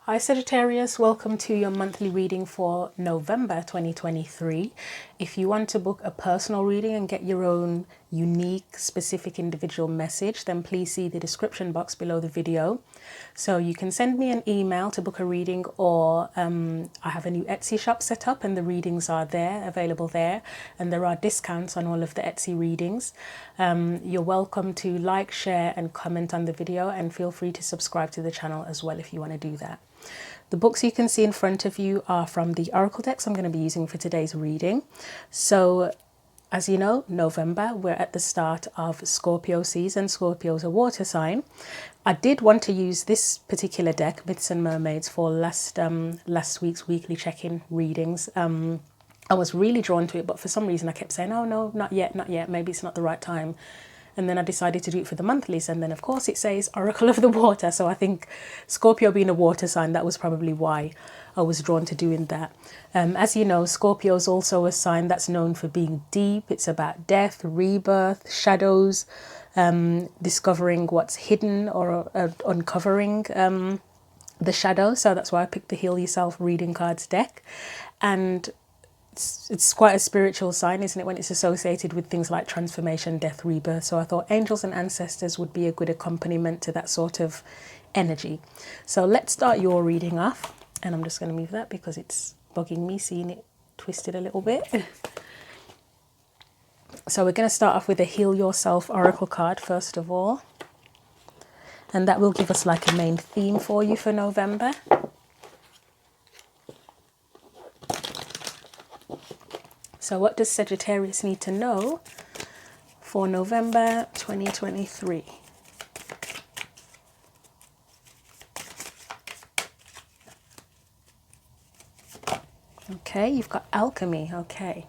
Hi Sagittarius, welcome to your monthly reading for November 2023. If you want to book a personal reading and get your own unique, specific individual message, then please see the description box below the video. So you can send me an email to book a reading, or I have a new Etsy shop set up and the readings are there, available there, and there are discounts on all of the Etsy readings. You're welcome to like, share and comment on the video, and feel free to subscribe to the channel as well if you want to do that. The books you can see in front of you are from the Oracle decks I'm going to be using for today's reading. So, as you know, November, we're at the start of Scorpio season. Scorpio's a water sign. I did want to use this particular deck, Myths and Mermaids, for last week's weekly check-in readings. I was really drawn to it, but for some reason I kept saying, oh no, not yet, maybe it's not the right time. And then I decided to do it for the monthlies, and then of course it says Oracle of the Water, so I think Scorpio being a water sign, that was probably why I was drawn to doing that. As you know, Scorpio is also a sign that's known for being deep. It's about death, rebirth, shadows, discovering what's hidden, or uncovering the shadow. So that's why I picked the Heal Yourself Reading Cards deck. And it's quite a spiritual sign, isn't it, when it's associated with things like transformation, death, rebirth. So I thought angels and ancestors would be a good accompaniment to that sort of energy. So let's start your reading off, and I'm just going to move that because it's bugging me seeing it twisted a little bit. So we're going to start off with a Heal Yourself Oracle card first of all, and that will give us like a main theme for you for November. So what does Sagittarius need to know for November 2023? Okay, you've got Alchemy, okay.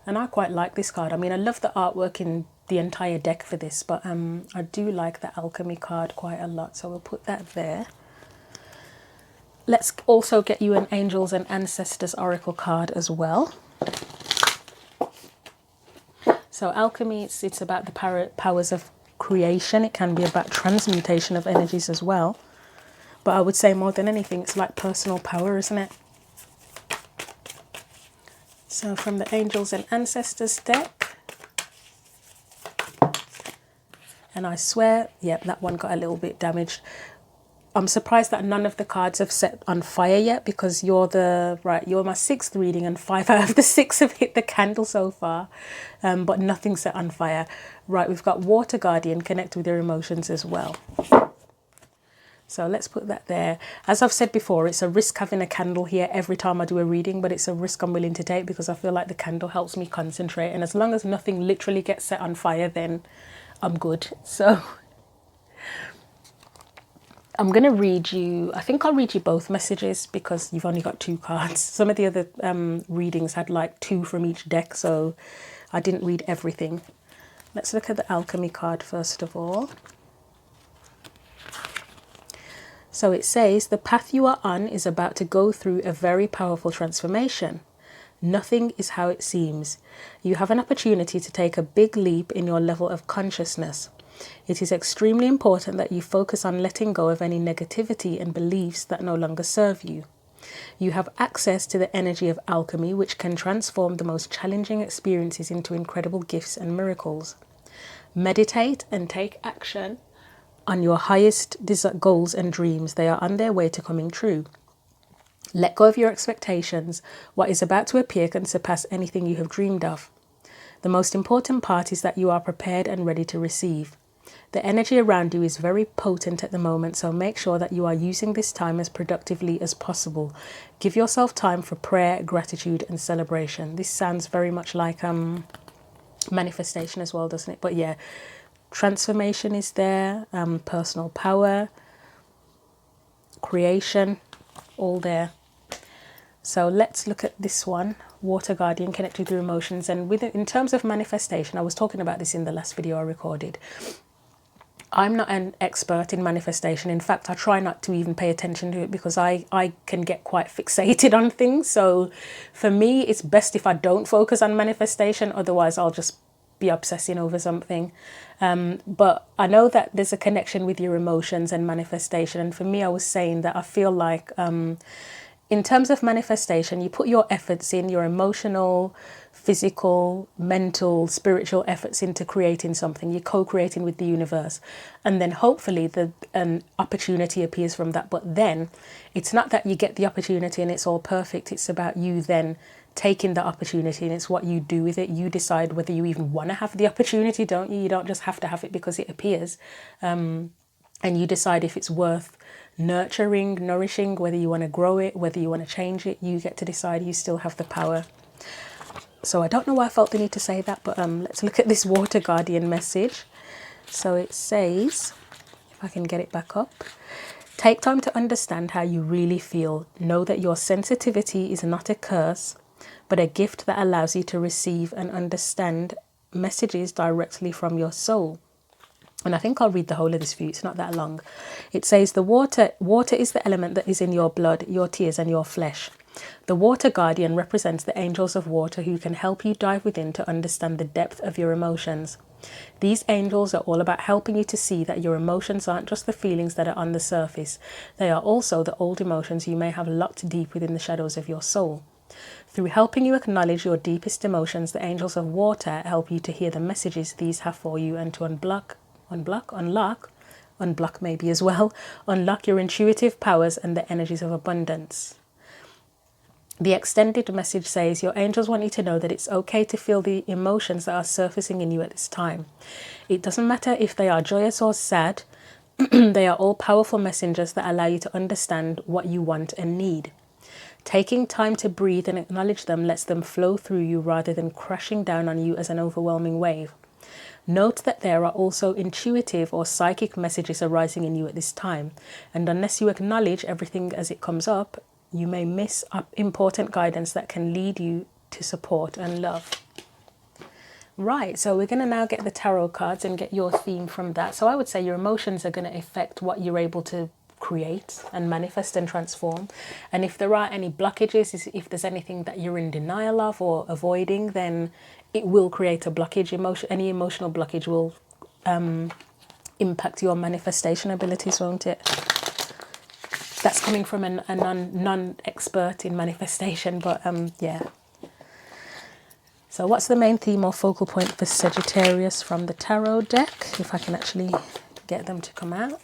And I quite like this card. I mean, I love the artwork in the entire deck for this, but I do like the Alchemy card quite a lot, so we'll put that there. Let's also get you an Angels and Ancestors Oracle card as well. So alchemy, it's about the powers of creation. It can be about transmutation of energies as well. But I would say more than anything, it's like personal power, isn't it? So from the Angels and Ancestors deck. And I swear, yep, that one got a little bit damaged. I'm surprised that none of the cards have set on fire yet, because you're my sixth reading and 5 out of the 6 have hit the candle so far, but nothing set on fire. Right, we've got Water Guardian, connect with your emotions as well. So let's put that there. As I've said before, it's a risk having a candle here every time I do a reading, but it's a risk I'm willing to take because I feel like the candle helps me concentrate, and as long as nothing literally gets set on fire, then I'm good. So I'm going to read you, I think I'll read you both messages because you've only got 2 cards. Some of the other readings had like 2 from each deck, so I didn't read everything. Let's look at the Alchemy card first of all. So it says, the path you are on is about to go through a very powerful transformation. Nothing is how it seems. You have an opportunity to take a big leap in your level of consciousness. It is extremely important that you focus on letting go of any negativity and beliefs that no longer serve you. You have access to the energy of alchemy, which can transform the most challenging experiences into incredible gifts and miracles. Meditate and take action on your highest goals and dreams. They are on their way to coming true. Let go of your expectations. What is about to appear can surpass anything you have dreamed of. The most important part is that you are prepared and ready to receive. The energy around you is very potent at the moment, so make sure that you are using this time as productively as possible. Give yourself time for prayer, gratitude and celebration. This sounds very much like manifestation as well, doesn't it? But yeah, transformation is there, personal power, creation, all there. So let's look at this one, Water Guardian, connect with your emotions. And in terms of manifestation, I was talking about this in the last video I recorded. I'm not an expert in manifestation. In fact, I try not to even pay attention to it because I can get quite fixated on things. So for me, it's best if I don't focus on manifestation. Otherwise, I'll just be obsessing over something. But I know that there's a connection with your emotions and manifestation. And for me, I was saying that I feel like in terms of manifestation, you put your efforts in, your emotional, physical, mental, spiritual efforts into creating something. You're co-creating with the universe. And then hopefully an opportunity appears from that. But then it's not that you get the opportunity and it's all perfect. It's about you then taking the opportunity, and it's what you do with it. You decide whether you even want to have the opportunity, don't you? You don't just have to have it because it appears. And you decide if it's worth nurturing, nourishing, whether you want to grow it, whether you want to change it. You get to decide. You still have the power. So I don't know why I felt the need to say that, but let's look at this water guardian message. So it says, if I can get it back up, take time to understand how you really feel. Know that your sensitivity is not a curse, but a gift that allows you to receive and understand messages directly from your soul. And I think I'll read the whole of this for you. It's not that long. It says, the water is the element that is in your blood, your tears and your flesh. The water guardian represents the angels of water who can help you dive within to understand the depth of your emotions. These angels are all about helping you to see that your emotions aren't just the feelings that are on the surface. They are also the old emotions you may have locked deep within the shadows of your soul. Through helping you acknowledge your deepest emotions, the angels of water help you to hear the messages these have for you and to unlock maybe as well, unlock your intuitive powers and the energies of abundance. The extended message says, your angels want you to know that it's okay to feel the emotions that are surfacing in you at this time. It doesn't matter if they are joyous or sad, they are all powerful messengers that allow you to understand what you want and need. Taking time to breathe and acknowledge them lets them flow through you rather than crashing down on you as an overwhelming wave. Note that there are also intuitive or psychic messages arising in you at this time, and unless you acknowledge everything as it comes up, you may miss important guidance that can lead you to support and love. Right, so we're going to now get the tarot cards and get your theme from that. So I would say your emotions are going to affect what you're able to create and manifest and transform. And if there are any blockages, if there's anything that you're in denial of or avoiding, then it will create a blockage. Any emotional blockage will impact your manifestation abilities, won't it? That's coming from a non-expert in manifestation, but yeah. So what's the main theme or focal point for Sagittarius from the tarot deck? If I can actually get them to come out.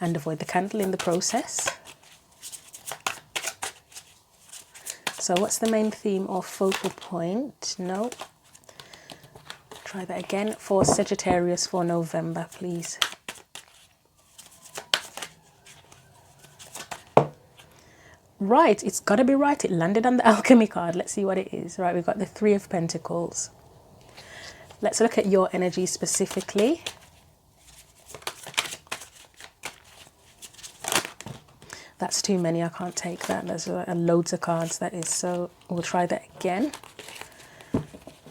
And avoid the candle in the process. So what's the main theme or focal point? No. Try that again for Sagittarius for November, please. Right, it's got to be right. It landed on the alchemy card. Let's see what it is. Right, we've got the Three of Pentacles. Let's look at your energy specifically. That's too many. I can't take that. There's loads of cards, that is. So we'll try that again.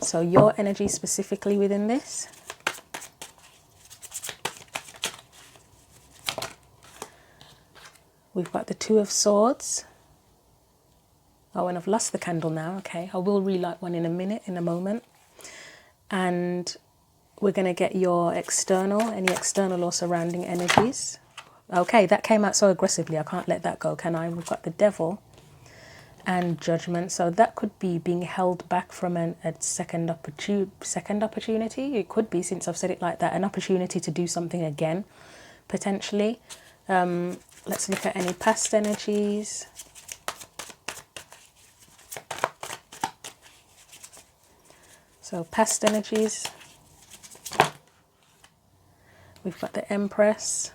So your energy specifically within this. We've got the Two of Swords. Oh, and I've lost the candle now. Okay, I will relight one in a moment. And we're going to get your any external or surrounding energies. Okay, that came out so aggressively. I can't let that go, can I? We've got the Devil and Judgment. So that could be being held back from a second opportunity. It could be, since I've said it like that, an opportunity to do something again, potentially. Let's look at any past energies. So past energies. We've got the Empress.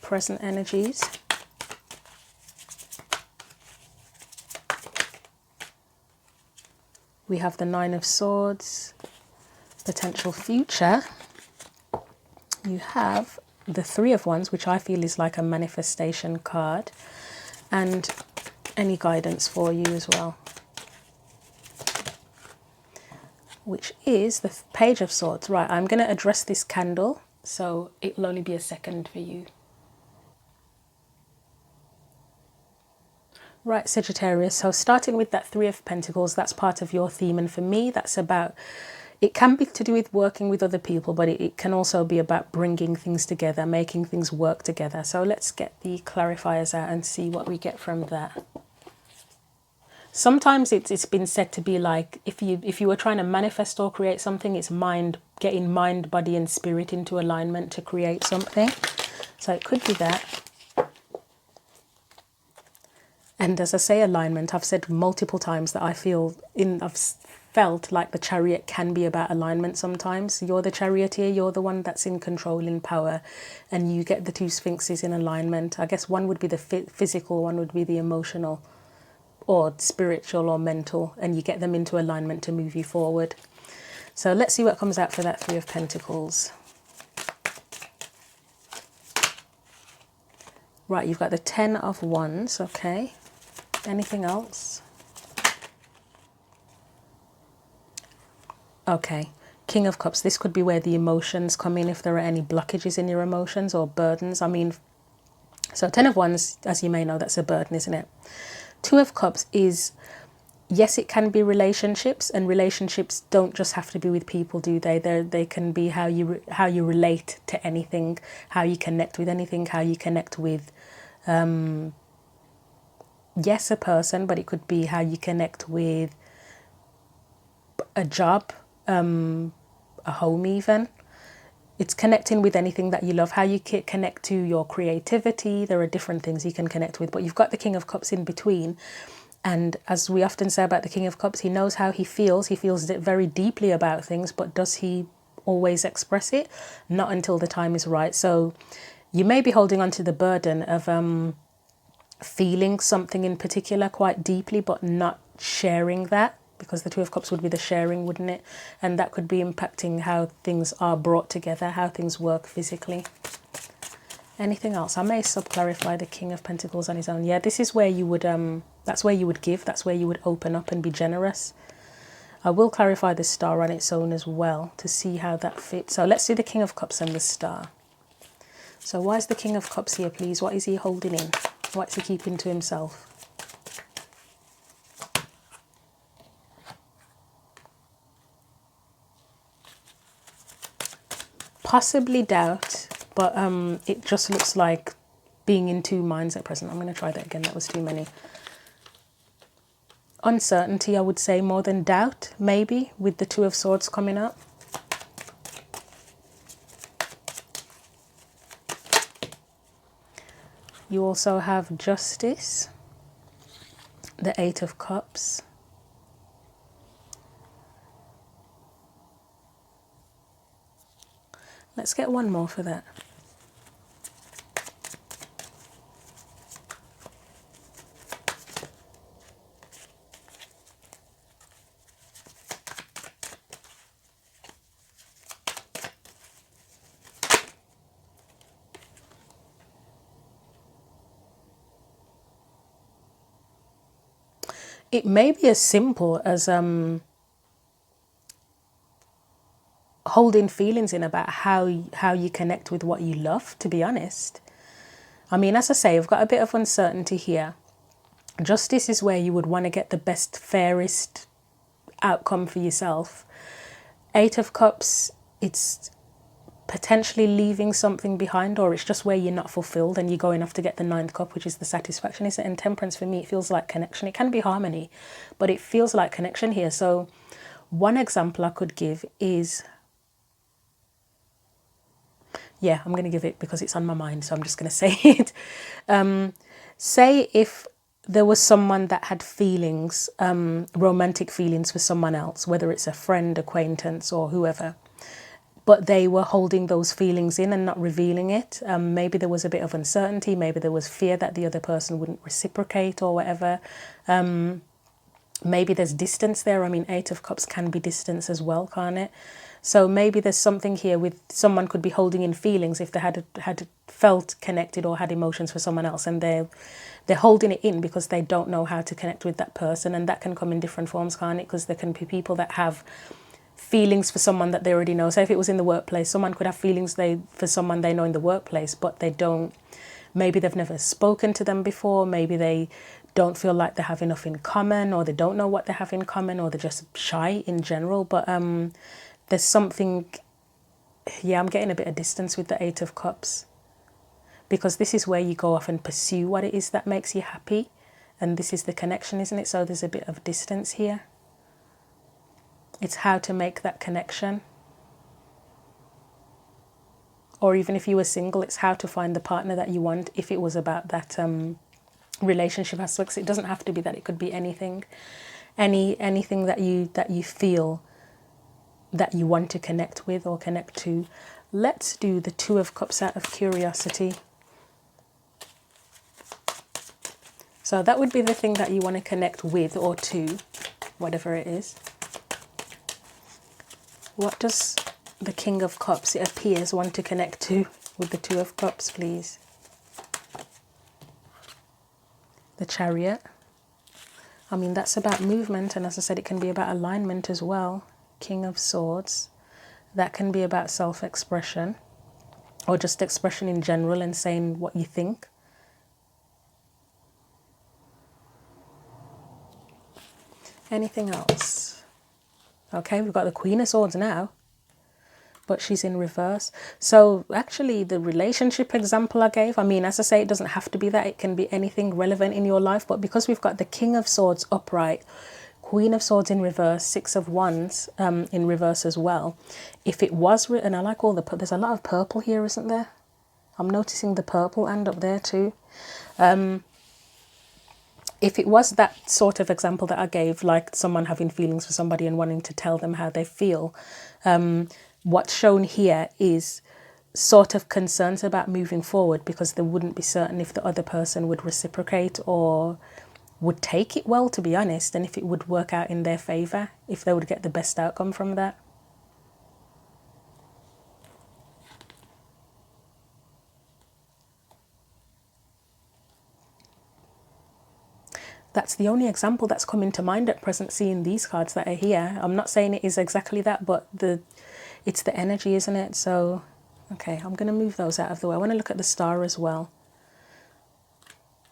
Present energies. We have the Nine of Swords. Potential future. You have the Three of Wands, which I feel is like a manifestation card, and any guidance for you as well, which is the Page of Swords. Right, I'm going to address this candle, so it will only be a second for you. Right, Sagittarius, so starting with that Three of Pentacles, that's part of your theme, and for me that's about It can be to do with working with other people, but it can also be about bringing things together, making things work together. So let's get the clarifiers out and see what we get from that. Sometimes it's been said to be like, if you were trying to manifest or create something, it's getting mind, body and spirit into alignment to create something. So it could be that. And as I say alignment, I've said multiple times that I've felt like the Chariot can be about alignment sometimes. You're the charioteer, you're the one that's in control, in power, and you get the two sphinxes in alignment. I guess one would be the physical, one would be the emotional or spiritual or mental, and you get them into alignment to move you forward. So let's see what comes out for that Three of Pentacles. Right, you've got the Ten of Wands, okay. Anything else? Okay, King of Cups. This could be where the emotions come in, if there are any blockages in your emotions or burdens. I mean, so Ten of Wands, as you may know, that's a burden, isn't it? Two of Cups is, yes, it can be relationships, and relationships don't just have to be with people, do they? They can be how you relate to anything, how you connect with anything, how you connect with, yes, a person, but it could be how you connect with a job, a home even. It's connecting with anything that you love, how you connect to your creativity. There are different things you can connect with, but you've got the King of Cups in between. And as we often say about the King of Cups, he knows how he feels. He feels very deeply about things, but does he always express it? Not until the time is right. So you may be holding on to the burden of feeling something in particular quite deeply, but not sharing that, because the Two of Cups would be the sharing, wouldn't it? And that could be impacting how things are brought together, how things work physically. Anything else? I may sub-clarify the King of Pentacles on his own. Yeah, this is where you would, that's where you would give. That's where you would open up and be generous. I will clarify the Star on its own as well to see how that fits. So let's do the King of Cups and the Star. So why is the King of Cups here, please? What is he holding in? What is he keeping to himself? Possibly doubt, but it just looks like being in two minds at present. I'm going to try that again. That was too many. Uncertainty, I would say, more than doubt, maybe, with the Two of Swords coming up. You also have Justice, the Eight of Cups. Let's get one more for that. It may be as simple as holding feelings in about how you connect with what you love, to be honest. I mean, as I say, I've got a bit of uncertainty here. Justice is where you would want to get the best, fairest outcome for yourself. Eight of Cups, it's potentially leaving something behind, or it's just where you're not fulfilled and you're going off to get the Ninth Cup, which is the satisfaction, isn't it? And Temperance, for me, it feels like connection. It can be harmony, but it feels like connection here. So one example I could give is, yeah, I'm going to give it because it's on my mind, so I'm just going to say it. Say if there was someone that had feelings, romantic feelings for someone else, whether it's a friend, acquaintance, or whoever, but they were holding those feelings in and not revealing it. Maybe there was a bit of uncertainty, maybe there was fear that the other person wouldn't reciprocate or whatever. Maybe there's distance there. I mean, Eight of Cups can be distance as well, can't it? So maybe there's something here with someone could be holding in feelings if they had felt connected or had emotions for someone else, and they're holding it in because they don't know how to connect with that person. And that can come in different forms, can't it? Because there can be people that have feelings for someone that they already know. So if it was in the workplace, someone could have feelings for someone they know in the workplace, but they don't, maybe they've never spoken to them before, maybe they don't feel like they have enough in common, or they don't know what they have in common, or they're just shy in general. But there's something, yeah, I'm getting a bit of distance with the Eight of Cups, because this is where you go off and pursue what it is that makes you happy. And this is the connection, isn't it? So there's a bit of distance here. It's how to make that connection. Or even if you were single, it's how to find the partner that you want. If it was about that relationship aspects, it doesn't have to be that. It could be anything, anything that you feel that you want to connect with or connect to. Let's do the Two of Cups out of curiosity. So that would be the thing that you want to connect with or to, whatever it is. What does the King of Cups, it appears, want to connect to with the Two of Cups, please? The Chariot. I mean, that's about movement, and as I said, it can be about alignment as well. King of Swords. That can be about self-expression, or just expression in general and saying what you think. Anything else? Okay, we've got the Queen of Swords now, but she's in reverse. So actually the relationship example I gave, I mean, as I say, it doesn't have to be that. It can be anything relevant in your life. But because we've got the King of Swords upright, Queen of Swords in reverse, Six of Wands in reverse as well. If it was, and I like all the, there's a lot of purple here, isn't there? I'm noticing the purple and up there too. If it was that sort of example that I gave, like someone having feelings for somebody and wanting to tell them how they feel, what's shown here is sort of concerns about moving forward, because they wouldn't be certain if the other person would reciprocate or would take it well, to be honest, and if it would work out in their favour, if they would get the best outcome from that. That's the only example that's coming to mind at present, seeing these cards that are here. I'm not saying it is exactly that, but it's the energy, isn't it? So, okay, I'm going to move those out of the way. I want to look at the Star as well.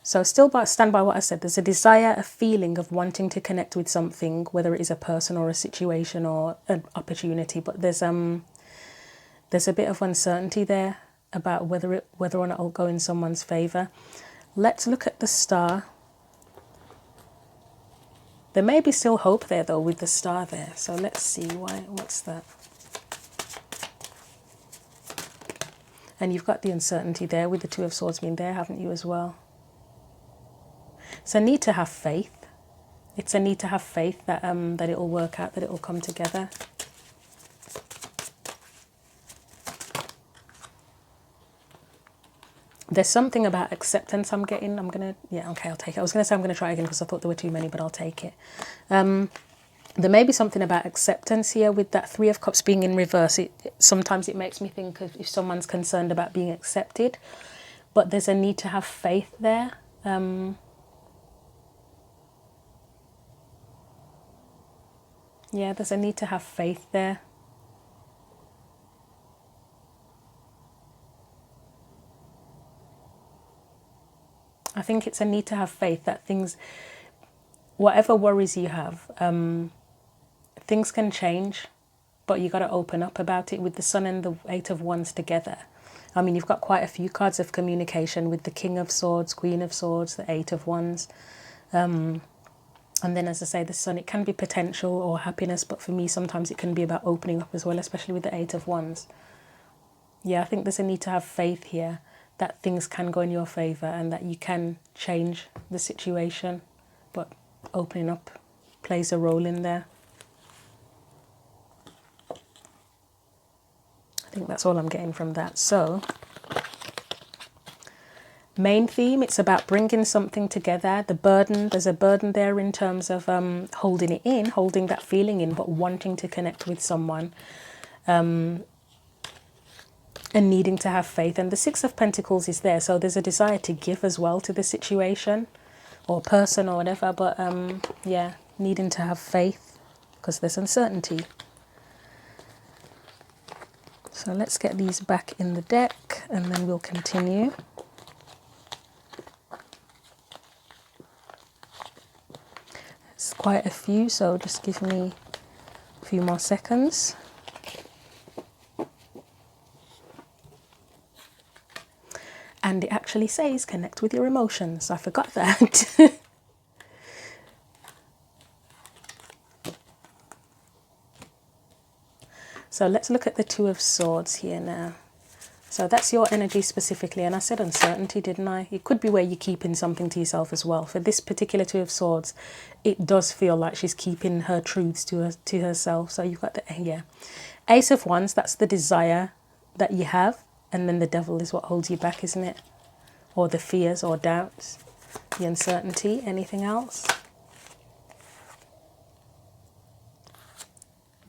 So still stand by what I said. There's a desire, a feeling of wanting to connect with something, whether it is a person or a situation or an opportunity. But there's a bit of uncertainty there about whether or not it'll go in someone's favour. Let's look at the Star. There may be still hope there, though, with the Star there. So let's see. What's that? And you've got the uncertainty there with the Two of Swords being there, haven't you, as well? It's a need to have faith. It's a need to have faith that that it'll work out, that it'll come together. There's something about acceptance I'm getting. Yeah, okay, I'll take it. I was going to say I'm going to try again because I thought there were too many, but I'll take it. There may be something about acceptance here with that Three of Cups being in reverse. Sometimes it makes me think of if someone's concerned about being accepted, but there's a need to have faith there. Yeah, there's a need to have faith there. I think it's a need to have faith that things, whatever worries you have, things can change, but you got to open up about it. With the Sun and the Eight of Wands together, I mean, you've got quite a few cards of communication with the King of Swords, Queen of Swords, the Eight of Wands. And then, as I say, the Sun, it can be potential or happiness, but for me, sometimes it can be about opening up as well, especially with the Eight of Wands. Yeah, I think there's a need to have faith here that things can go in your favour and that you can change the situation, but opening up plays a role in there. I think that's all I'm getting from that. So, main theme, it's about bringing something together. The burden, there's a burden there in terms of holding it in, holding that feeling in, but wanting to connect with someone. And needing to have faith. And the Six of Pentacles is there, so there's a desire to give as well to the situation or person or whatever, but yeah, needing to have faith because there's uncertainty. So let's get these back in the deck and then we'll continue. It's quite a few, so just give me a few more seconds. And it actually says connect with your emotions. I forgot that. So let's look at the Two of Swords here now. So that's your energy specifically, and I said uncertainty, didn't I? It could be where you're keeping something to yourself as well. For this particular Two of Swords, it does feel like she's keeping her truths to herself. So you've got the, yeah. Ace of Wands, that's the desire that you have, and then the Devil is what holds you back, isn't it? Or the fears or doubts, the uncertainty. Anything else?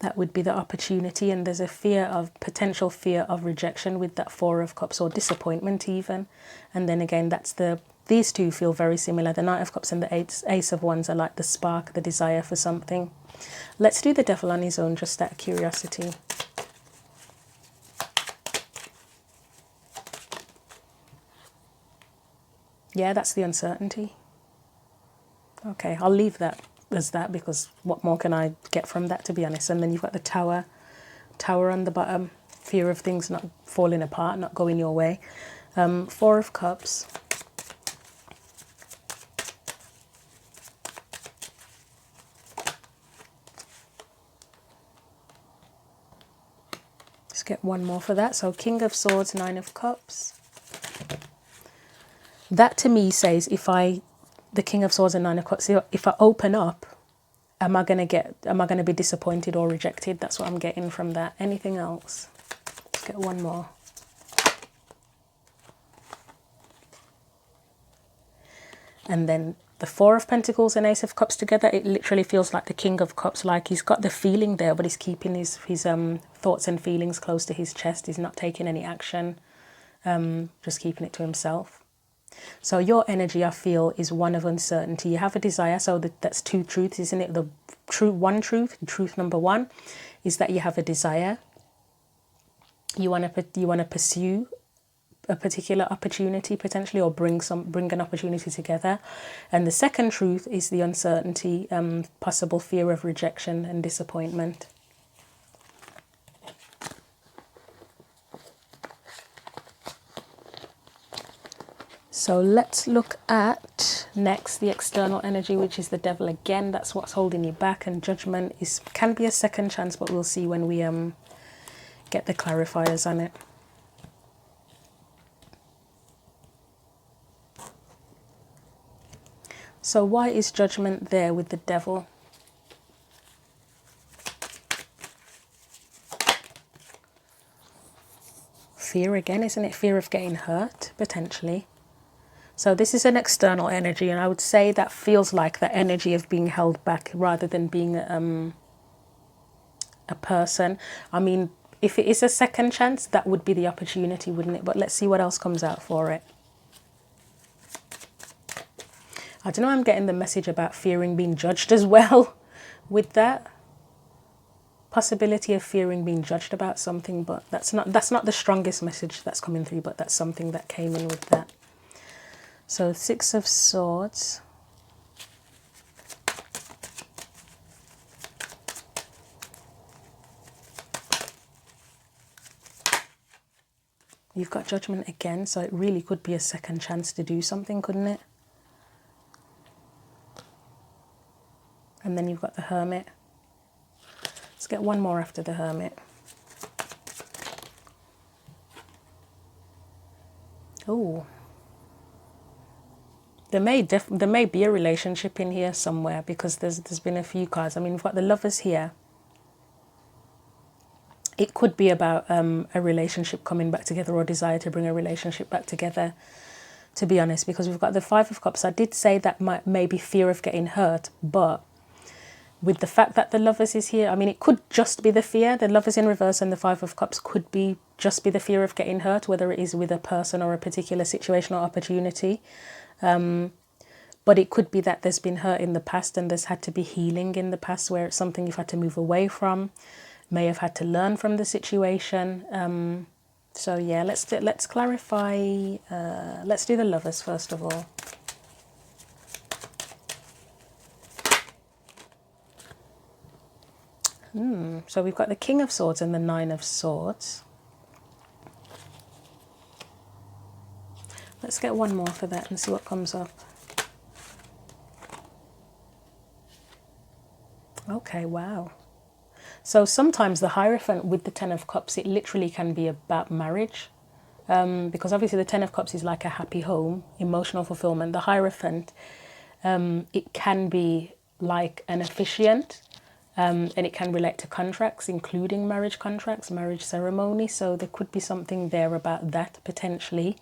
That would be the opportunity, and there's a potential fear of rejection with that Four of Cups, or disappointment even. And then again, that's these two feel very similar. The Knight of Cups and the Ace of Wands are like the spark, the desire for something. Let's do the Devil on his own, just out of curiosity. Yeah, that's the uncertainty. Okay, I'll leave that as that, because what more can I get from that, to be honest? And then you've got the Tower on the bottom, fear of things not falling apart, not going your way. Four of Cups. Let's get one more for that. So King of Swords, Nine of Cups. That to me says, the King of Swords and Nine of Cups, if I open up, am I going to be disappointed or rejected? That's what I'm getting from that. Anything else? Let's get one more. And then the Four of Pentacles and Ace of Cups together, it literally feels like the King of Cups, like he's got the feeling there, but he's keeping his thoughts and feelings close to his chest. He's not taking any action, just keeping it to himself. So your energy, I feel, is one of uncertainty. You have a desire, so that's two truths, isn't it? The truth number one is that you have a desire. You want to pursue a particular opportunity potentially, or bring an opportunity together. And the second truth is the uncertainty, possible fear of rejection and disappointment. So let's look at next the external energy, which is the Devil again. That's what's holding you back, and Judgment can be a second chance, but we'll see when we get the clarifiers on it. So why is Judgment there with the Devil? Fear again, isn't it? Fear of getting hurt, potentially. So this is an external energy, and I would say that feels like the energy of being held back rather than being a person. I mean, if it is a second chance, that would be the opportunity, wouldn't it? But let's see what else comes out for it. I don't know, I'm getting the message about fearing being judged as well with that. Possibility of fearing being judged about something, but that's not the strongest message that's coming through, but that's something that came in with that. So Six of Swords. You've got Judgment again, so it really could be a second chance to do something, couldn't it? And then you've got the Hermit. Let's get one more after the Hermit. Oh. There may be a relationship in here somewhere, because there's been a few cards. I mean, we've got the Lovers here. It could be about a relationship coming back together, or desire to bring a relationship back together, to be honest, because we've got the Five of Cups. I did say that may be fear of getting hurt, but with the fact that the Lovers is here, I mean, it could just be the fear. The Lovers in reverse and the Five of Cups could just be the fear of getting hurt, whether it is with a person or a particular situation or opportunity. But it could be that there's been hurt in the past, and there's had to be healing in the past, where it's something you've had to move away from, may have had to learn from the situation. So yeah, let's clarify. Let's do the Lovers first of all. So we've got the King of Swords and the Nine of Swords. Let's get one more for that and see what comes up. Okay, wow. So sometimes the Hierophant with the Ten of Cups, it literally can be about marriage. Because obviously the Ten of Cups is like a happy home, emotional fulfillment. The Hierophant, it can be like an officiant, and it can relate to contracts, including marriage contracts, marriage ceremony. So there could be something there about that potentially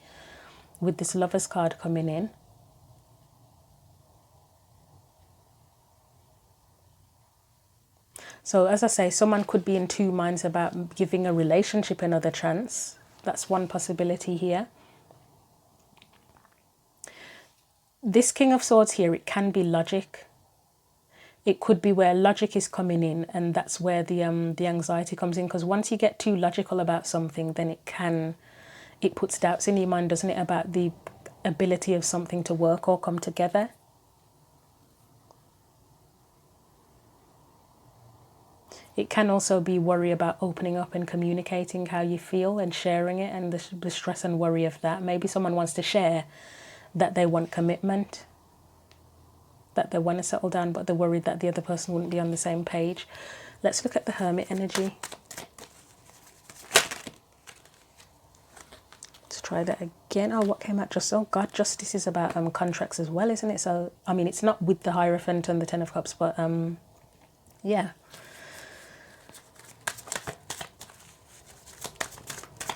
with this Lovers card coming in. So as I say, someone could be in two minds about giving a relationship another chance. That's one possibility here. This King of Swords here, it can be logic. It could be where logic is coming in, and that's where the anxiety comes in. Because once you get too logical about something, then it puts doubts in your mind, doesn't it, about the ability of something to work or come together. It can also be worry about opening up and communicating how you feel and sharing it, and the stress and worry of that. Maybe someone wants to share that they want commitment, that they want to settle down, but they're worried that the other person wouldn't be on the same page. Let's look at the Hermit energy. Let's try that again. Oh, what came out? Just, oh God, Justice is about contracts as well, isn't it? So, I mean, it's not with the Hierophant and the Ten of Cups, but yeah.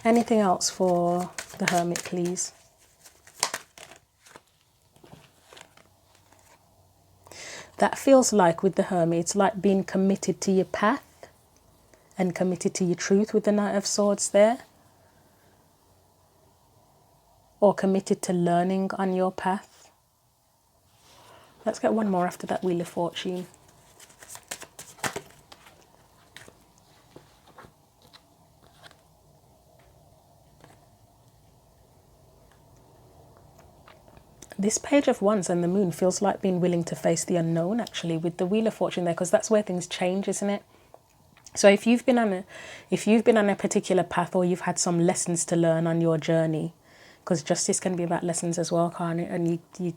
Anything else for the Hermit, please? That feels like with the Hermit, it's like being committed to your path and committed to your truth with the Knight of Swords there. Or committed to learning on your path. Let's get one more after that Wheel of Fortune. This Page of Wands and the Moon feels like being willing to face the unknown, actually, with the Wheel of Fortune there, because that's where things change, isn't it? So if you've been on a particular path, or you've had some lessons to learn on your journey, because Justice can be about lessons as well, can't it? And you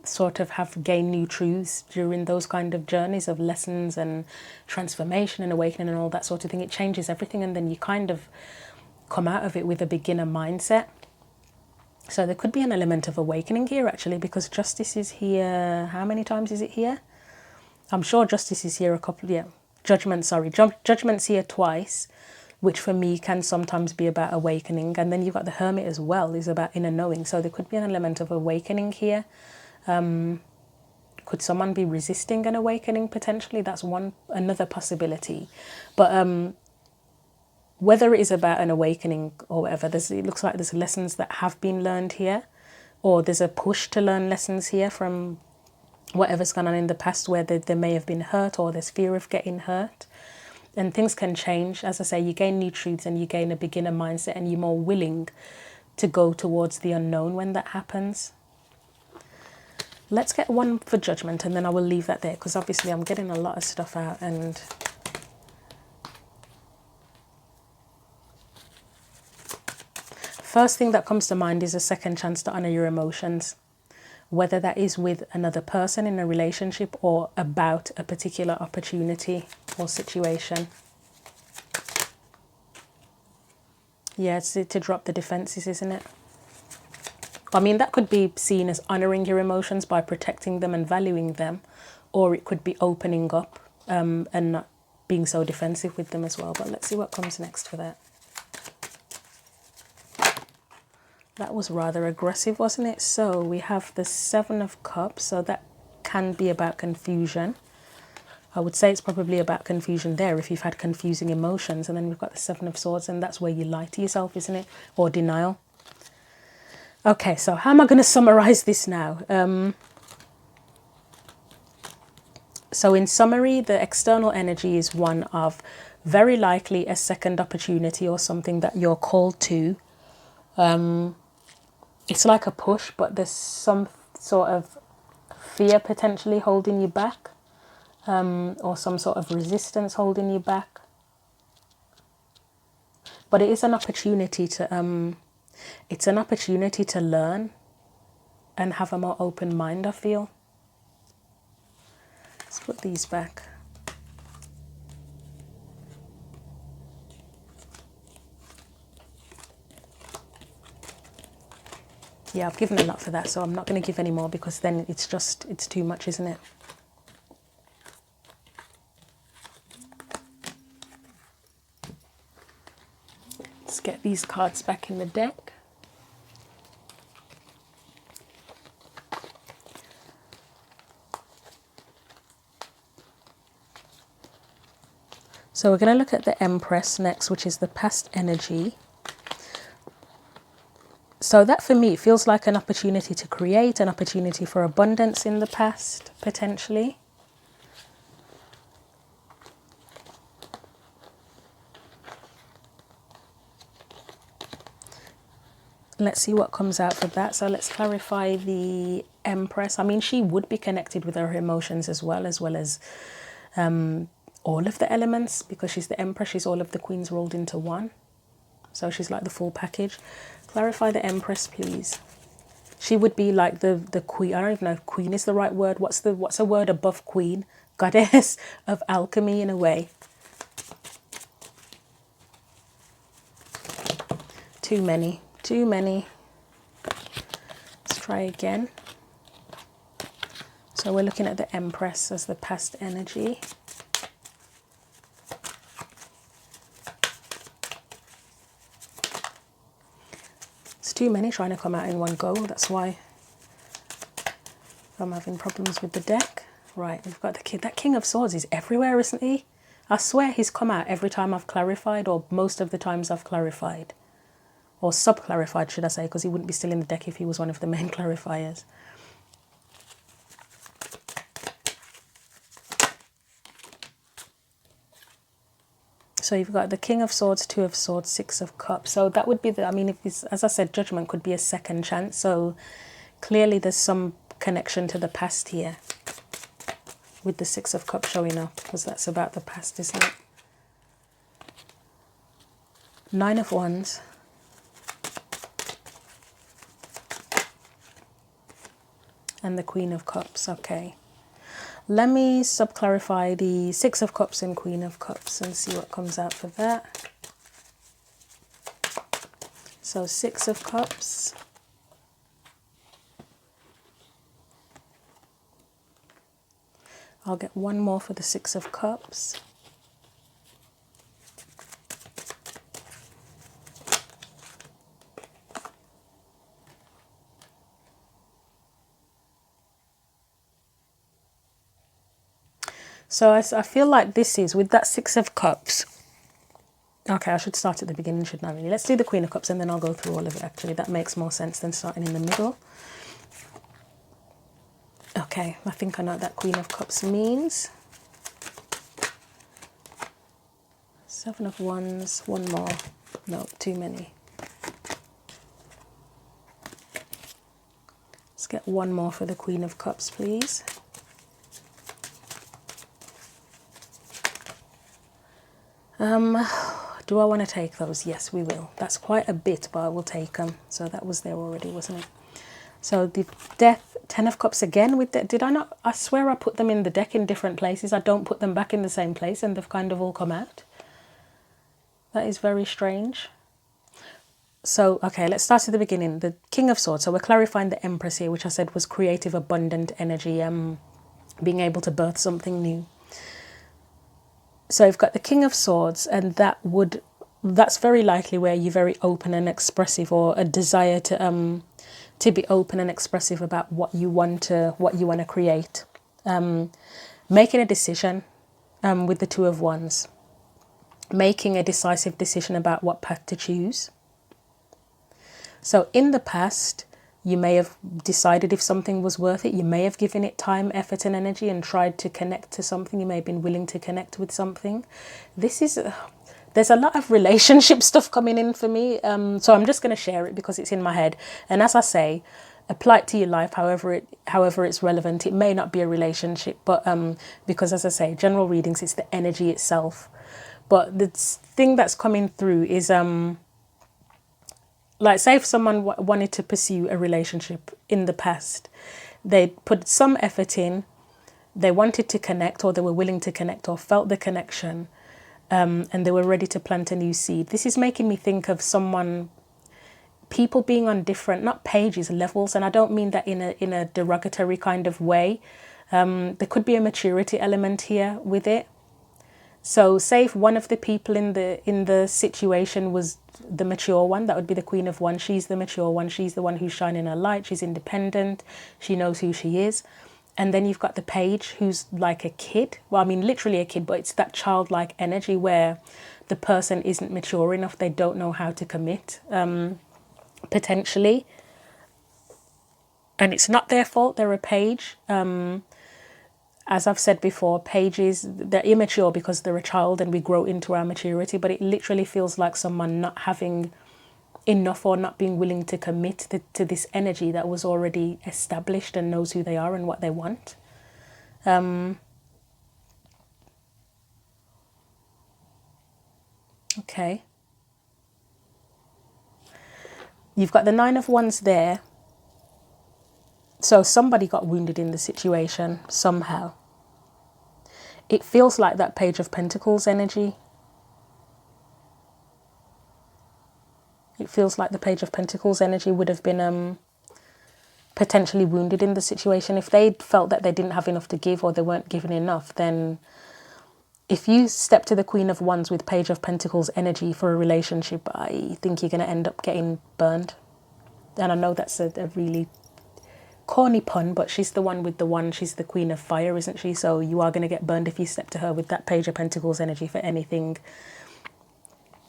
sort of have gained new truths during those kind of journeys of lessons and transformation and awakening and all that sort of thing. It changes everything, and then you kind of come out of it with a beginner mindset. So there could be an element of awakening here, actually, because Justice is here. How many times is it here? I'm sure Justice is here a couple, yeah. Judgment, sorry. Judgment's here twice, which for me can sometimes be about awakening. And then you've got the Hermit as well, is about inner knowing. So there could be an element of awakening here. Could someone be resisting an awakening potentially? That's another possibility. But whether it is about an awakening or whatever, it looks like there's lessons that have been learned here, or there's a push to learn lessons here from whatever's gone on in the past, where they may have been hurt, or there's fear of getting hurt. And things can change. As I say, you gain new truths and you gain a beginner mindset, and you're more willing to go towards the unknown when that happens. Let's get one for Judgment, and then I will leave that there, because obviously I'm getting a lot of stuff out. And first thing that comes to mind is a second chance to honor your emotions, whether that is with another person in a relationship or about a particular opportunity or situation. Yeah, it's to drop the defenses, isn't it? I mean, that could be seen as honoring your emotions by protecting them and valuing them, or it could be opening up and not being so defensive with them as well. But let's see what comes next for that. That was rather aggressive, wasn't it? So we have the Seven of Cups, so that can be about confusion. I would say it's probably about confusion there if you've had confusing emotions. And then we've got the Seven of Swords, and that's where you lie to yourself, isn't it? Or denial. Okay, so how am I going to summarize this now? So in summary, the external energy is one of very likely a second opportunity or something that you're called to. It's like a push, but there's some sort of fear potentially holding you back, or some sort of resistance holding you back. But it is an opportunity to It's an opportunity to learn and have a more open mind, I feel. Let's put these back. Yeah, I've given a lot for that, so I'm not going to give any more because then it's too much, isn't it? Let's get these cards back in the deck. So we're going to look at the Empress next, which is the past energy. So that for me feels like an opportunity to create, an opportunity for abundance in the past, potentially. Let's see what comes out for that. So let's clarify the Empress. I mean, she would be connected with her emotions as well as all of the elements, because she's the Empress. She's all of the queens rolled into one. So she's like the full package. Clarify the Empress, please. She would be like the queen. I don't even know if queen is the right word. What's a word above queen? Goddess of alchemy in a way. Too many. Too many. Let's try again. So we're looking at the Empress as the past energy. It's too many trying to come out in one go. That's why I'm having problems with the deck. Right, we've got the king. That King of Swords is everywhere, isn't he? I swear he's come out every time I've clarified, or most of the times I've clarified. Or sub-clarified, should I say, because he wouldn't be still in the deck if he was one of the main clarifiers. So you've got the King of Swords, Two of Swords, Six of Cups. So that would be I mean, if this, as I said, Judgment could be a second chance. So clearly there's some connection to the past here with the Six of Cups showing up, because that's about the past, isn't it? Nine of Wands. And the Queen of Cups. Okay, let me sub-clarify the Six of Cups and Queen of Cups and see what comes out for that. So Six of Cups. I'll get one more for the Six of Cups. So I feel like this is, with that Six of Cups. Okay, I should start at the beginning, shouldn't I really? Let's do the Queen of Cups and then I'll go through all of it, actually. That makes more sense than starting in the middle. Okay, I think I know what that Queen of Cups means. Seven of Wands, one more. No, too many. Let's get one more for the Queen of Cups, please. Do I want to take those? Yes, we will. That's quite a bit, but I will take them. So that was there already, wasn't it? So the Death, Ten of Cups again with did I not? I swear I put them in the deck in different places. I don't put them back in the same place and they've kind of all come out. That is very strange. So, okay, let's start at the beginning. The King of Swords. So we're clarifying the Empress here, which I said was creative, abundant energy, being able to birth something new. So you've got the King of Swords, and that's very likely where you're very open and expressive, or a desire to be open and expressive about what you want to create. Making a decision with the Two of Wands. Making a decisive decision about what path to choose. So in the past, you may have decided if something was worth it. You may have given it time, effort and energy and tried to connect to something. You may have been willing to connect with something. There's a lot of relationship stuff coming in for me. So I'm just going to share it because it's in my head. And as I say, apply it to your life however it's relevant. It may not be a relationship, but because as I say, general readings, it's the energy itself. But the thing that's coming through is Like, say if someone wanted to pursue a relationship in the past, they put some effort in, they wanted to connect, or they were willing to connect, or felt the connection, and they were ready to plant a new seed. This is making me think of people being on different, not pages, levels, and I don't mean that in a derogatory kind of way. There could be a maturity element here with it. So say if one of the people in the situation was the mature one, that would be the Queen of Wands. She's the mature one. She's the one who's shining her light. She's independent. She knows who she is. And then you've got the Page, who's like a kid. Well, I mean, literally a kid, but it's that childlike energy where the person isn't mature enough. They don't know how to commit, potentially. And it's not their fault. They're a Page. As I've said before, Pages, they're immature because they're a child and we grow into our maturity, but it literally feels like someone not having enough or not being willing to commit to this energy that was already established and knows who they are and what they want. Okay. You've got the Nine of Wands there. So somebody got wounded in the situation somehow. It feels like that Page of Pentacles energy. It feels like the Page of Pentacles energy would have been potentially wounded in the situation. If they felt that they didn't have enough to give or they weren't given enough, then if you step to the Queen of Wands with Page of Pentacles energy for a relationship, I think you're going to end up getting burned. And I know that's a really corny pun, but she's the one with the wand. She's the Queen of Fire, isn't she? So you are going to get burned if you step to her with that Page of Pentacles energy for anything,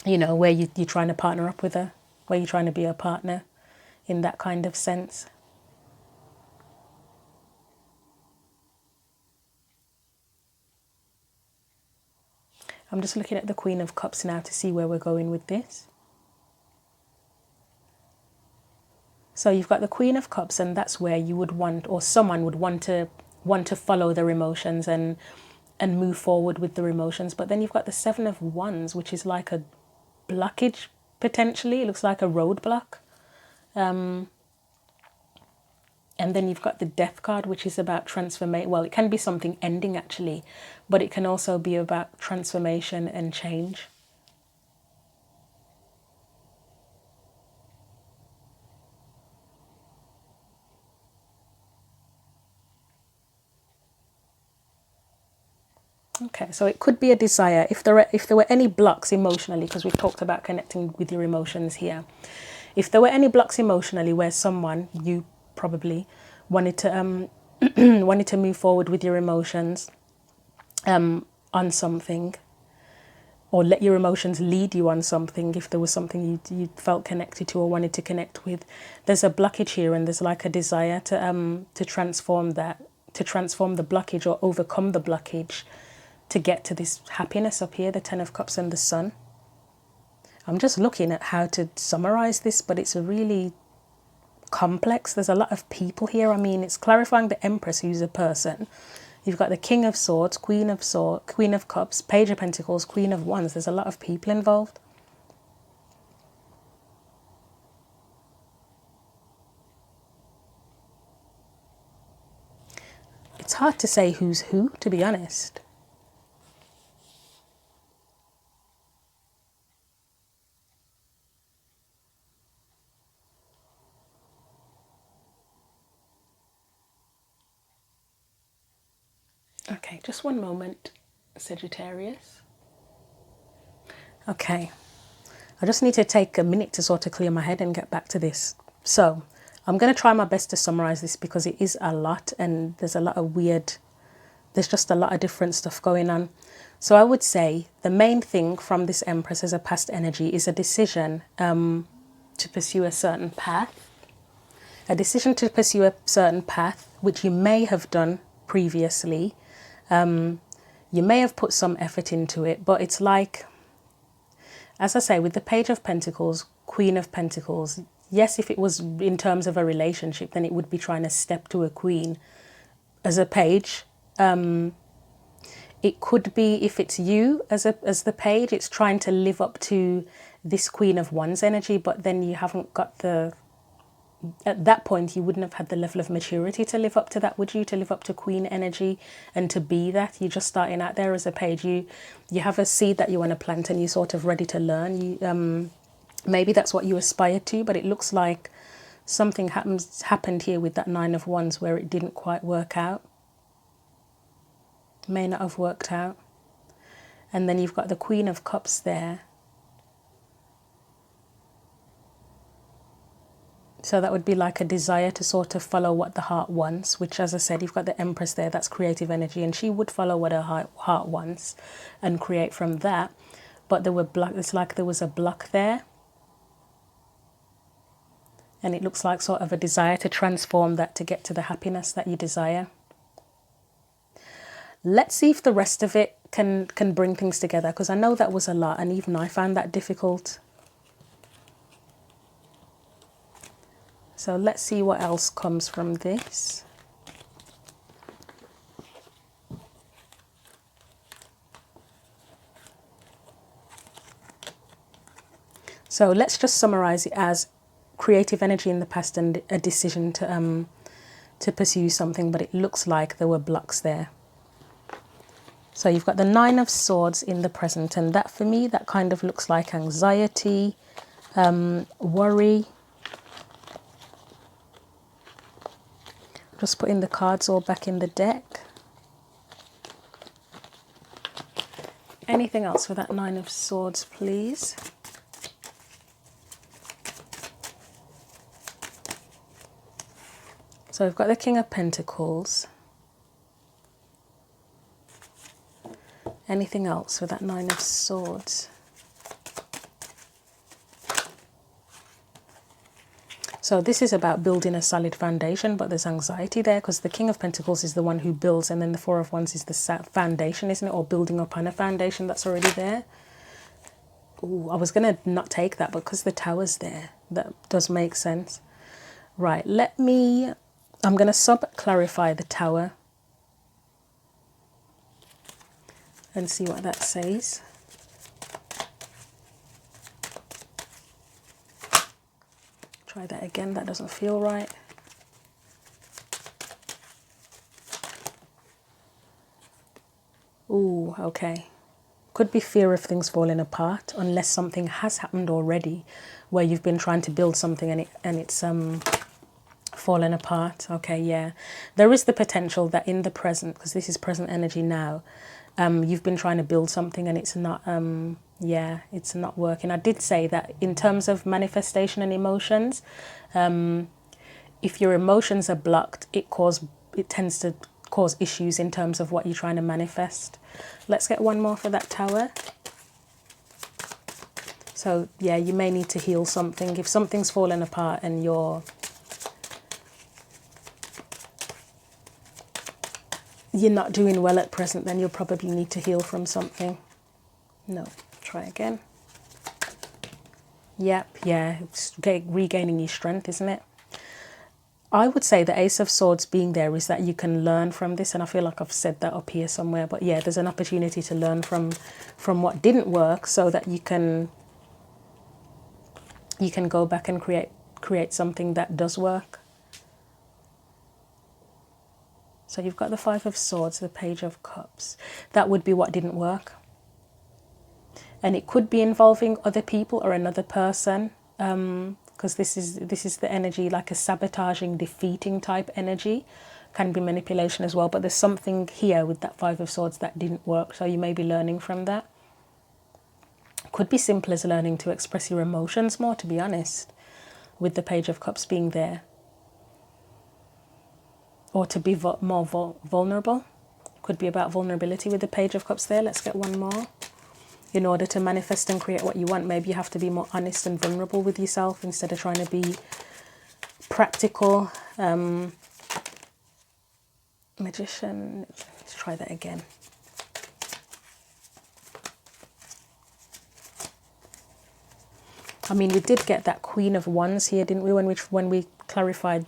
where you're trying to partner up with her, where you're trying to be a partner in that kind of sense. I'm just looking at the Queen of Cups now to see where we're going with this. So you've got the Queen of Cups, and that's where you would want, or someone would want to follow their emotions and move forward with their emotions. But then you've got the Seven of Wands, which is like a blockage potentially. It looks like a roadblock. And then you've got the Death card, which is about transformation. Well, it can be something ending actually, but it can also be about transformation and change. Okay, so it could be a desire. If there were any blocks emotionally, because we've talked about connecting with your emotions here. If there were any blocks emotionally where someone, you probably, wanted to wanted to move forward with your emotions on something, or let your emotions lead you on something, if there was something you felt connected to or wanted to connect with, there's a blockage here, and there's like a desire to transform that, to transform the blockage or overcome the blockage, to get to this happiness up here, the Ten of Cups and the Sun. I'm just looking at how to summarize this, but it's a really complex. There's a lot of people here. I mean, it's clarifying the Empress, who's a person. You've got the King of Swords, Queen of Cups, Page of Pentacles, Queen of Wands. There's a lot of people involved. It's hard to say who's who, to be honest. Okay, just one moment, Sagittarius. Okay, I just need to take a minute to sort of clear my head and get back to this. So I'm going to try my best to summarize this because it is a lot, and there's just a lot of different stuff going on. So I would say the main thing from this Empress as a past energy is a decision to pursue a certain path. A decision to pursue a certain path, which you may have done previously. You may have put some effort into it, but it's like, as I say, with the Page of Pentacles, Queen of Pentacles, yes, if it was in terms of a relationship, then it would be trying to step to a queen. As a page, it could be, if it's you as the page, it's trying to live up to this Queen of Wands energy, but then you haven't got the, at that point you wouldn't have had the level of maturity to live up to that, would you? To live up to Queen energy and to be that. You're just starting out there as a page. You have a seed that you want to plant and you're sort of ready to learn. You maybe that's what you aspire to, but it looks like something happened here with that Nine of Wands where it didn't quite work out. May not have worked out. And then you've got the Queen of Cups there. So that would be like a desire to sort of follow what the heart wants, which, as I said, you've got the Empress there, that's creative energy, and she would follow what her heart wants and create from that. But there were it's like there was a block there. And it looks like sort of a desire to transform that to get to the happiness that you desire. Let's see if the rest of it can bring things together, because I know that was a lot and even I found that difficult. So let's see what else comes from this. So let's just summarize it as creative energy in the past and a decision to pursue something, but it looks like there were blocks there. So you've got the Nine of Swords in the present, and that for me, that kind of looks like anxiety, worry. Just putting the cards all back in the deck. Anything else for that Nine of Swords, please? So we've got the King of Pentacles. Anything else for that Nine of Swords? So this is about building a solid foundation, but there's anxiety there because the King of Pentacles is the one who builds, and then the Four of Wands is the foundation, isn't it? Or building upon a foundation that's already there. Ooh, I was going to not take that, but because the Tower's there, that does make sense. Right, I'm going to sub-clarify the Tower and see what that says. Try that again, that doesn't feel right. Ooh, okay. Could be fear of things falling apart, unless something has happened already where you've been trying to build something and it's fallen apart. Okay, yeah. There is the potential that in the present, because this is present energy now, you've been trying to build something and it's not yeah, it's not working. I did say that in terms of manifestation and emotions, if your emotions are blocked, it tends to cause issues in terms of what you're trying to manifest. Let's get one more for that Tower. So yeah, you may need to heal something. If something's fallen apart and you're not doing well at present, then you'll probably need to heal from something. No, try again. Yep, yeah, it's regaining your strength, isn't it? I would say the Ace of Swords being there is that you can learn from this, and I feel like I've said that up here somewhere, but yeah, there's an opportunity to learn from what didn't work so that you can go back and create something that does work. So you've got the Five of Swords, the Page of Cups. That would be what didn't work. And it could be involving other people or another person, because this is the energy, like a sabotaging, defeating type energy. Can be manipulation as well, but there's something here with that Five of Swords that didn't work, so you may be learning from that. Could be simple as learning to express your emotions more, to be honest, with the Page of Cups being there. Or to be more vulnerable. Could be about vulnerability with the Page of Cups there. Let's get one more. In order to manifest and create what you want, maybe you have to be more honest and vulnerable with yourself instead of trying to be practical. Magician, let's try that again. I mean, we did get that Queen of Wands here, didn't we? When we clarified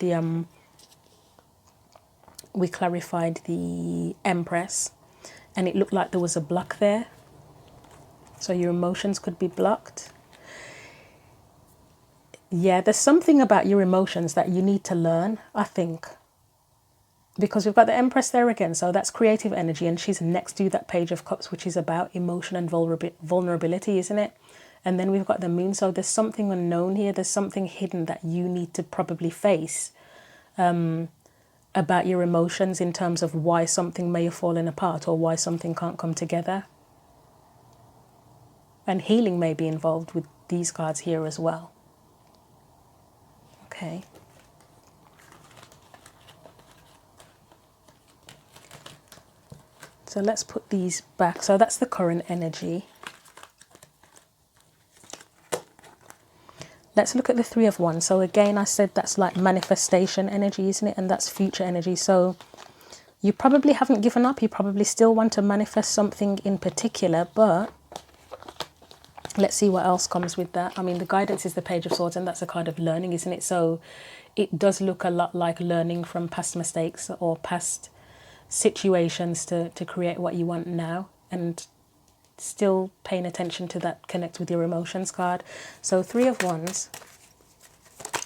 the Empress, and it looked like there was a block there. So your emotions could be blocked. Yeah, there's something about your emotions that you need to learn, I think. Because we've got the Empress there again, so that's creative energy, and she's next to that Page of Cups, which is about emotion and vulnerability, isn't it? And then we've got the Moon, so there's something unknown here. There's something hidden that you need to probably face about your emotions in terms of why something may have fallen apart or why something can't come together. And healing may be involved with these cards here as well. Okay. So let's put these back. So that's the current energy. Let's look at the Three of Wands. So again, I said that's like manifestation energy, isn't it? And that's future energy. So you probably haven't given up. You probably still want to manifest something in particular, but let's see what else comes with that. I mean, the guidance is the Page of Swords, and that's a kind of learning, isn't it? So it does look a lot like learning from past mistakes or past situations to create what you want now, and still paying attention to that connect with your emotions card. So Three of Wands.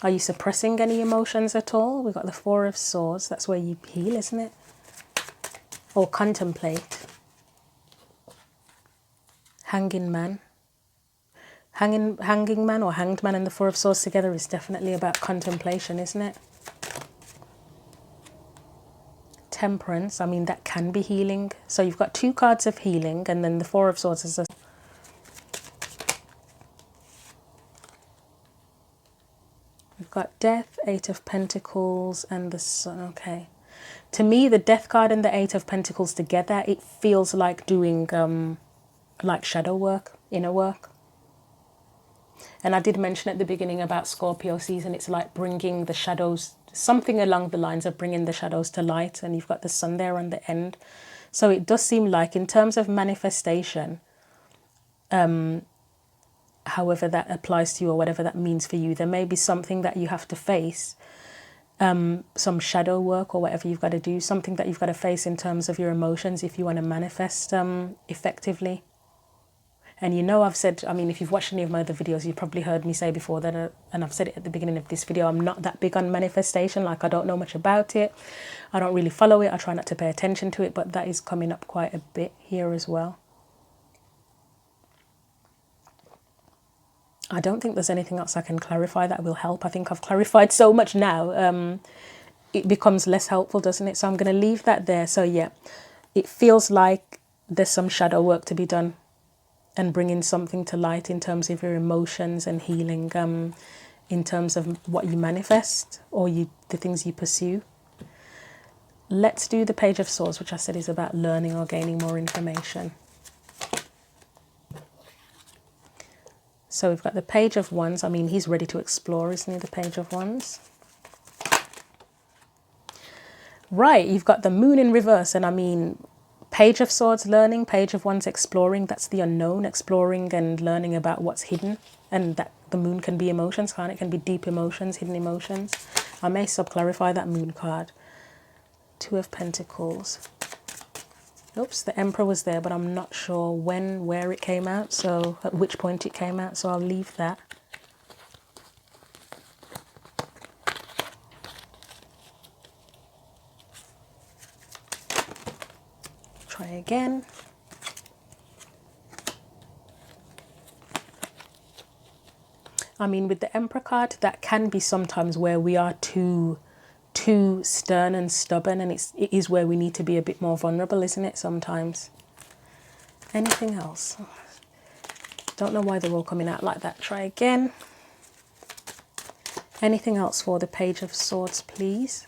Are you suppressing any emotions at all? We've got the Four of Swords. That's where you heal, isn't it? Or contemplate. Hanging Man. Hanging Man or Hanged Man and the Four of Swords together is definitely about contemplation, isn't it? Temperance, I mean, that can be healing. So you've got two cards of healing, and then the Four of Swords is a... We've got Death, Eight of Pentacles, and the Sun. Okay. To me, the Death card and the Eight of Pentacles together, it feels like doing like shadow work, inner work. And I did mention at the beginning about Scorpio season, it's like bringing the shadows, something along the lines of bringing the shadows to light. And you've got the Sun there on the end. So it does seem like in terms of manifestation, however that applies to you or whatever that means for you, there may be something that you have to face, some shadow work or whatever you've got to do, something that you've got to face in terms of your emotions if you want to manifest effectively. And you know, I've said, I mean, if you've watched any of my other videos, you've probably heard me say before that, and I've said it at the beginning of this video, I'm not that big on manifestation. Like, I don't know much about it. I don't really follow it. I try not to pay attention to it, but that is coming up quite a bit here as well. I don't think there's anything else I can clarify that will help. I think I've clarified so much now. It becomes less helpful, doesn't it? So I'm going to leave that there. So yeah, it feels like there's some shadow work to be done, and bringing something to light in terms of your emotions and healing, in terms of what you manifest or the things you pursue. Let's do the Page of Swords, which I said is about learning or gaining more information. So we've got the Page of Wands. I mean, he's ready to explore, isn't he, the Page of Wands? Right, you've got the Moon in reverse, and I mean, Page of Swords learning, Page of Wands exploring. That's the unknown, exploring and learning about what's hidden. And that the Moon can be emotions, can't it? It can be deep emotions, hidden emotions. I may sub-clarify that Moon card. Two of Pentacles. Oops, the Emperor was there, but I'm not sure when, where it came out. So at which point it came out. So I'll leave that. Try again. I mean, with the Emperor card, that can be sometimes where we are too stern and stubborn, and it is where we need to be a bit more vulnerable, isn't it, sometimes? Anything else? Don't know why they're all coming out like that. Try again. Anything else for the Page of Swords, please?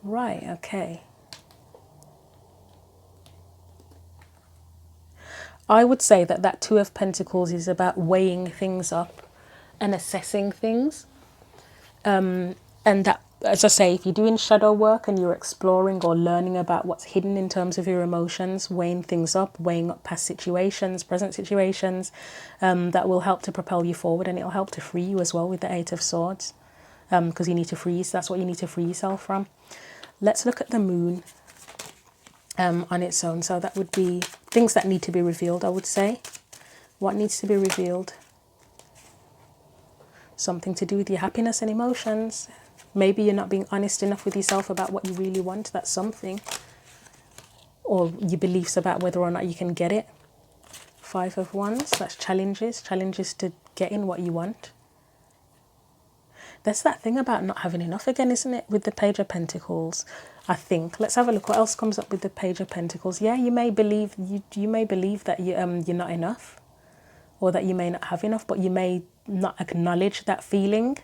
Right, okay. I would say that that Two of Pentacles is about weighing things up and assessing things. And that, as I say, if you're doing shadow work and you're exploring or learning about what's hidden in terms of your emotions, weighing things up, weighing up past situations, present situations, that will help to propel you forward, and it'll help to free you as well with the Eight of Swords, because you need to freeze. That's what you need to free yourself from. Let's look at the Moon on its own. So that would be things that need to be revealed, I would say. What needs to be revealed? something to do with your happiness and emotions. Maybe you're not being honest enough with yourself about what you really want. That's something. Or your beliefs about whether or not you can get it. 5 of Wands, that's challenges to getting what you want. There's that thing about not having enough again, isn't it, with the Page of Pentacles, I think. Let's have a look what else comes up with the Page of Pentacles. Yeah, you may believe that you're not enough, or that you may not have enough, but you may not acknowledge that feeling.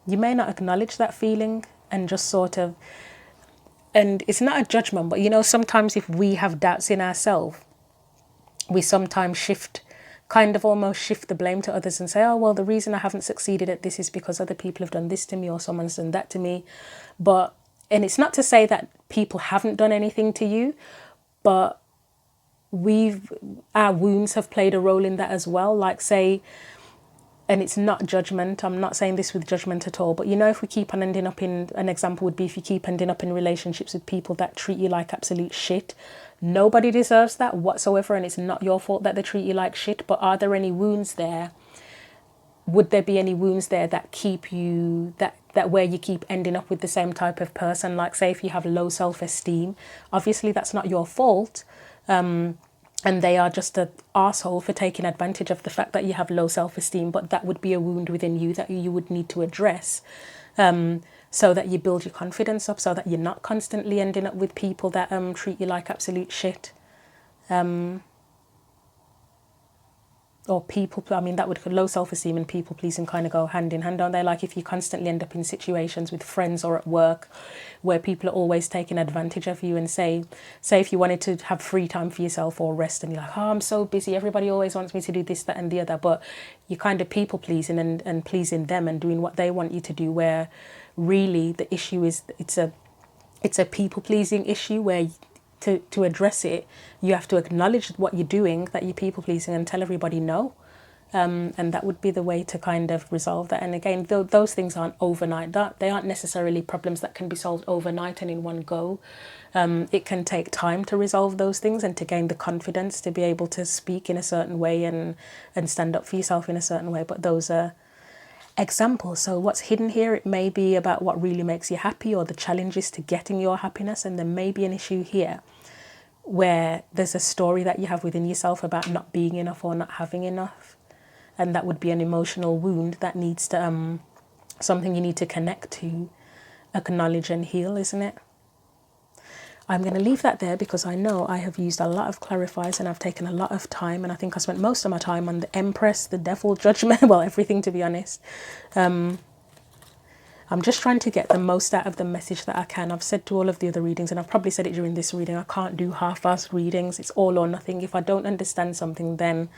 You may not acknowledge that feeling and just sort of, and it's not a judgment, but you know, sometimes if we have doubts in ourselves, we sometimes almost shift the blame to others and say, oh, well, the reason I haven't succeeded at this is because other people have done this to me or someone's done that to me. And it's not to say that people haven't done anything to you, but our wounds have played a role in that as well. Like, say, and it's not judgment, I'm not saying this with judgment at all, but you know, if we keep on ending up in, an example would be if you keep ending up in relationships with people that treat you like absolute shit. Nobody deserves that whatsoever, and it's not your fault that they treat you like shit. But are there any wounds there? Would there be any wounds there that keep you, that where you keep ending up with the same type of person? Like, say if you have low self-esteem, obviously that's not your fault. And they are just an arsehole for taking advantage of the fact that you have low self-esteem, but that would be a wound within you that you would need to address, so that you build your confidence up, so that you're not constantly ending up with people that treat you like absolute shit. Or people, I mean, that would, low self-esteem and people pleasing kind of go hand in hand, don't they? Like if you constantly end up in situations with friends or at work where people are always taking advantage of you, and say if you wanted to have free time for yourself or rest, and you're like, oh, I'm so busy, everybody always wants me to do this, that and the other, but you're kind of people pleasing and pleasing them and doing what they want you to do, where really the issue is it's a people pleasing issue, where to address it, you have to acknowledge what you're doing, that you're people pleasing, and tell everybody no. And that would be the way to kind of resolve that. And again, those things aren't overnight. They aren't necessarily problems that can be solved overnight and in one go. It can take time to resolve those things and to gain the confidence to be able to speak in a certain way and stand up for yourself in a certain way. But those are examples. So what's hidden here, it may be about what really makes you happy, or the challenges to getting your happiness. And there may be an issue here where there's a story that you have within yourself about not being enough or not having enough, and that would be an emotional wound that needs to something you need to connect to, acknowledge and heal, isn't it? I'm going to leave that there because I know I have used a lot of clarifiers and I've taken a lot of time, and I think I spent most of my time on the Empress, the Devil, Judgment, well, everything, to be honest. I'm just trying to get the most out of the message that I can. I've said to all of the other readings, and I've probably said it during this reading, I can't do half-assed readings. It's all or nothing. If I don't understand something, then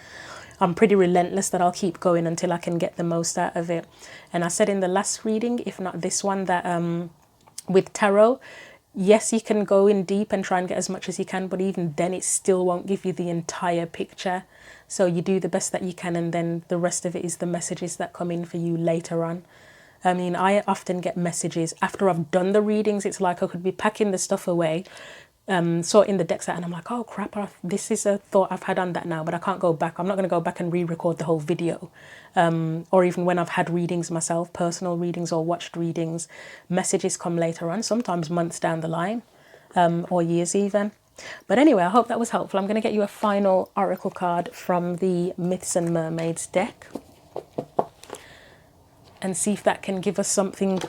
I'm pretty relentless that I'll keep going until I can get the most out of it. And I said in the last reading, if not this one, that with tarot, yes, you can go in deep and try and get as much as you can, but even then it still won't give you the entire picture. So you do the best that you can, and then the rest of it is the messages that come in for you later on. I mean, I often get messages after I've done the readings. It's like I could be packing the stuff away, sorting the decks out, and I'm like, oh crap, this is a thought I've had on that now, but I can't go back. I'm not going to go back and re-record the whole video. Or even when I've had readings myself, personal readings or watched readings, messages come later on, sometimes months down the line, or years even. But anyway, I hope that was helpful. I'm going to get you a final oracle card from the Myths and Mermaids deck, and see if that can give us something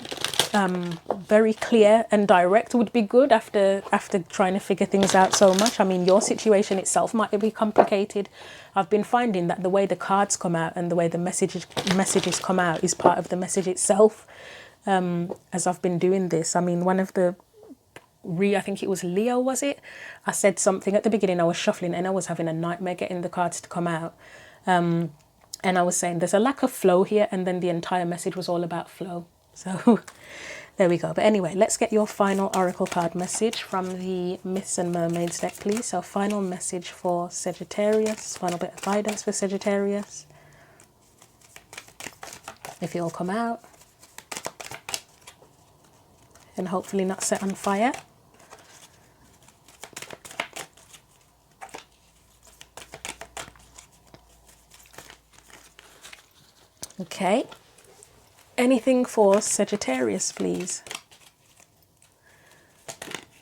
very clear and direct. Would be good after trying to figure things out so much. I mean, your situation itself might be complicated. I've been finding that the way the cards come out and the way the messages come out is part of the message itself. As I've been doing this, I mean, one of the I think it was Leo, was it? I said something at the beginning. I was shuffling and I was having a nightmare getting the cards to come out. And I was saying there's a lack of flow here, and then the entire message was all about flow. So there we go. But anyway, let's get your final oracle card message from the Myths and Mermaids deck, please. So final message for Sagittarius, final bit of guidance for Sagittarius. If you'll come out. And hopefully not set on fire. Okay. Anything for Sagittarius, please?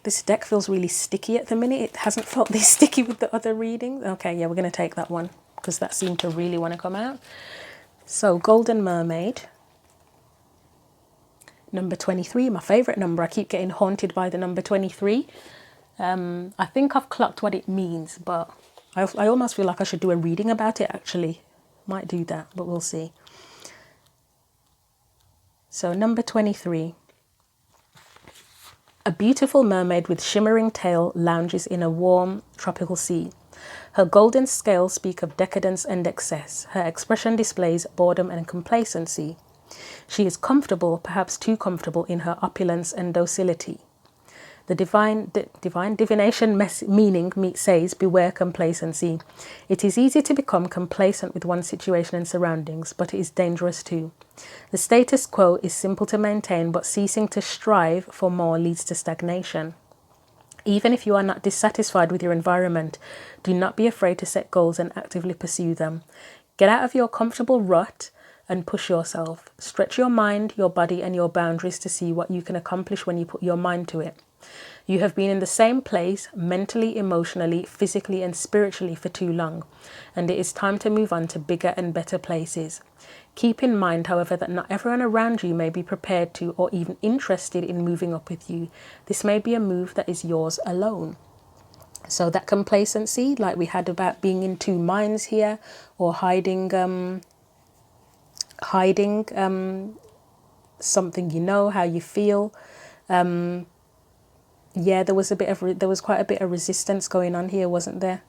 This deck feels really sticky at the minute. It hasn't felt this sticky with the other readings. Okay, yeah, we're going to take that one because that seemed to really want to come out. So, Golden Mermaid. Number 23, my favourite number. I keep getting haunted by the number 23. I think I've clocked what it means, but I almost feel like I should do a reading about it, actually. Might do that, but we'll see. So, number 23. A beautiful mermaid with shimmering tail lounges in a warm, tropical sea. Her golden scales speak of decadence and excess. Her expression displays boredom and complacency. She is comfortable, perhaps too comfortable, in her opulence and docility. The divine divination meaning says, beware complacency. It is easy to become complacent with one's situation and surroundings, but it is dangerous too. The status quo is simple to maintain, but ceasing to strive for more leads to stagnation. Even if you are not dissatisfied with your environment, do not be afraid to set goals and actively pursue them. Get out of your comfortable rut and push yourself. Stretch your mind, your body, and your boundaries to see what you can accomplish when you put your mind to it. You have been in the same place, mentally, emotionally, physically, and spiritually for too long, and it is time to move on to bigger and better places. Keep in mind, however, that not everyone around you may be prepared to or even interested in moving up with you. This may be a move that is yours alone. So that complacency, like we had about being in two minds here, or hiding something, you know, how you feel. Yeah, there was quite a bit of resistance going on here, wasn't there?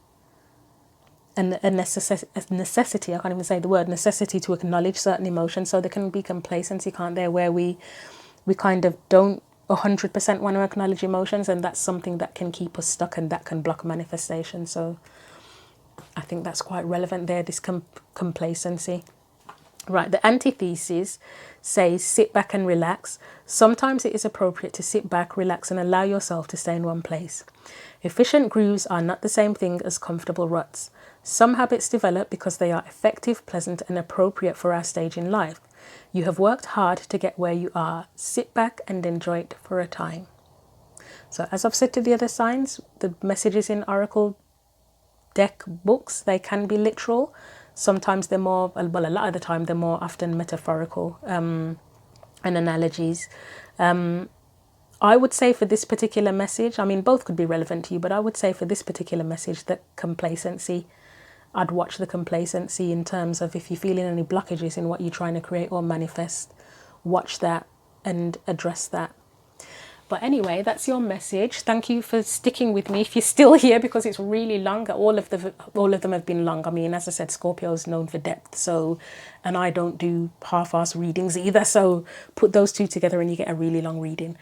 And a necessity, I can't even say the word, necessity to acknowledge certain emotions. So there can be complacency, can't there, where we kind of don't 100% want to acknowledge emotions, and that's something that can keep us stuck and that can block manifestation. So I think that's quite relevant there, this complacency. Right, the antithesis says sit back and relax. Sometimes it is appropriate to sit back, relax, and allow yourself to stay in one place. Efficient grooves are not the same thing as comfortable ruts. Some habits develop because they are effective, pleasant, and appropriate for our stage in life. You have worked hard to get where you are. Sit back and enjoy it for a time. So as I've said to the other signs, the messages in Oracle deck books, they can be literal. Sometimes they're more, well, a lot of the time they're more often metaphorical and analogies. I would say for this particular message, I mean, both could be relevant to you, but I would say for this particular message that complacency, I'd watch the complacency in terms of if you're feeling any blockages in what you're trying to create or manifest, watch that and address that. But anyway, that's your message. Thank you for sticking with me. If you're still here, because it's really long, all of them have been long. I mean, as I said, Scorpio is known for depth. So, and I don't do half-ass readings either. So put those two together and you get a really long reading.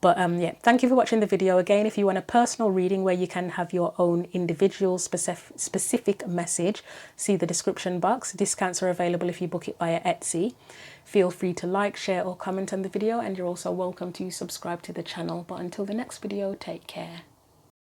But yeah, thank you for watching the video. Again, if you want a personal reading where you can have your own individual specific message, see the description box. Discounts are available if you book it via Etsy. Feel free to like, share, or comment on the video, and you're also welcome to subscribe to the channel. But until the next video, take care.